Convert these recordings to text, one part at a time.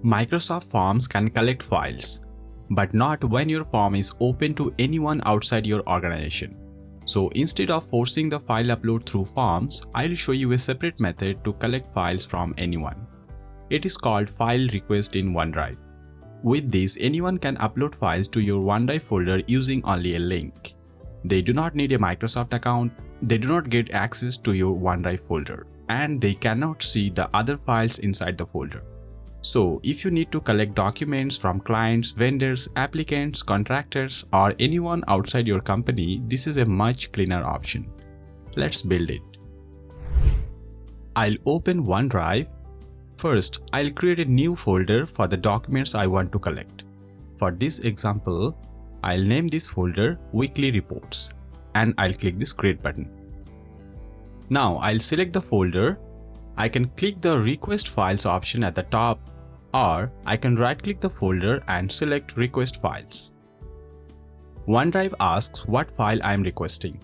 Microsoft Forms can collect files, but not when your form is open to anyone outside your organization. So instead of forcing the file upload through Forms, I'll show you a separate method to collect files from anyone. It is called File Request in OneDrive. With this, anyone can upload files to your OneDrive folder using only a link. They do not need a Microsoft account, they do not get access to your OneDrive folder, and they cannot see the other files inside the folder. So, if you need to collect documents from clients, vendors, applicants, contractors, or anyone outside your company, this is a much cleaner option. Let's build it. I'll open OneDrive. First, I'll create a new folder for the documents I want to collect. For this example, I'll name this folder Weekly Reports, and I'll click this Create button. Now, I'll select the folder. I can click the Request Files option at the top, or I can right-click the folder and select Request Files. OneDrive asks what file I am requesting.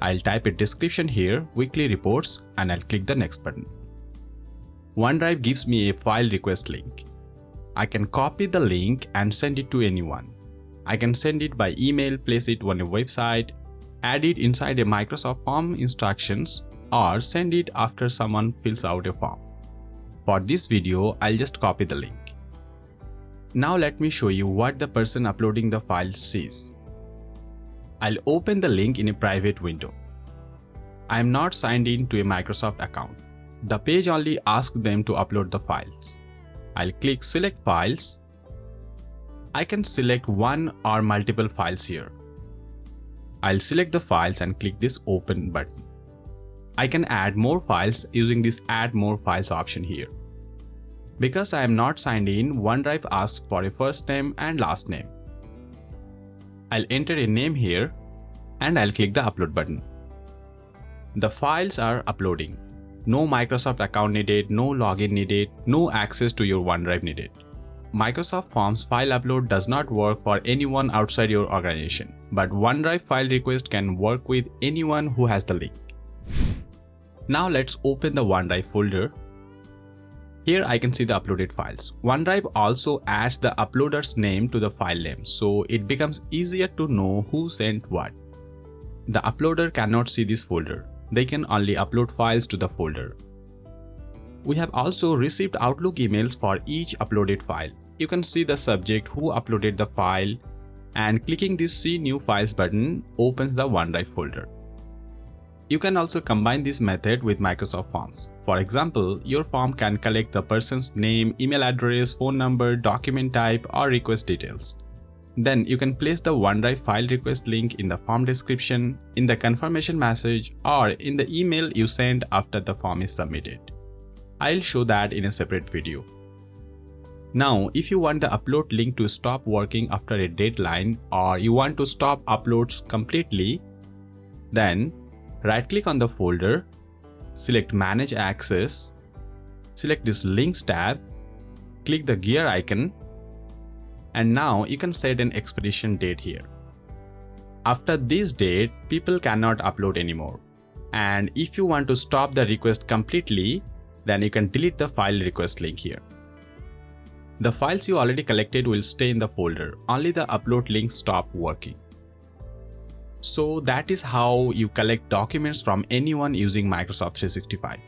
I'll type a description here, Weekly Reports, and I'll click the Next button. OneDrive gives me a file request link. I can copy the link and send it to anyone. I can send it by email, place it on a website, add it inside a Microsoft form instructions, or send it after someone fills out a form. For this video, I'll just copy the link. Now let me show you what the person uploading the file sees. I'll open the link in a private window. I am not signed in to a Microsoft account. The page only asks them to upload the files. I'll click Select Files. I can select one or multiple files here. I'll select the files and click this Open button. I can add more files using this Add More Files option here. Because I am not signed in, OneDrive asks for a first name and last name. I'll enter a name here and I'll click the Upload button. The files are uploading. No Microsoft account needed, no login needed, no access to your OneDrive needed. Microsoft Forms file upload does not work for anyone outside your organization, but OneDrive File Request can work with anyone who has the link. Now let's open the OneDrive folder. Here I can see the uploaded files. OneDrive also adds the uploader's name to the file name, so it becomes easier to know who sent what. The uploader cannot see this folder. They can only upload files to the folder. We have also received Outlook emails for each uploaded file. You can see the subject, who uploaded the file, and clicking this See New Files button opens the OneDrive folder. You can also combine this method with Microsoft Forms. For example, your form can collect the person's name, email address, phone number, document type, or request details. Then you can place the OneDrive file request link in the form description, in the confirmation message, or in the email you send after the form is submitted. I'll show that in a separate video. Now, if you want the upload link to stop working after a deadline, or you want to stop uploads completely, then right-click on the folder, select Manage Access, select this Links tab, click the gear icon, and now you can set an expiration date here. After this date, people cannot upload anymore. And if you want to stop the request completely, then you can delete the file request link here. The files you already collected will stay in the folder, only the upload links stop working. So that is how you collect documents from anyone using Microsoft 365.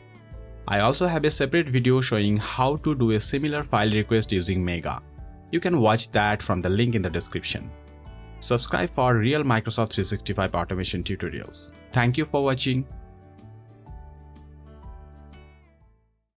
I also have a separate video showing how to do a similar file request using Mega. You can watch that from the link in the description. Subscribe for real Microsoft 365 automation tutorials. Thank you for watching.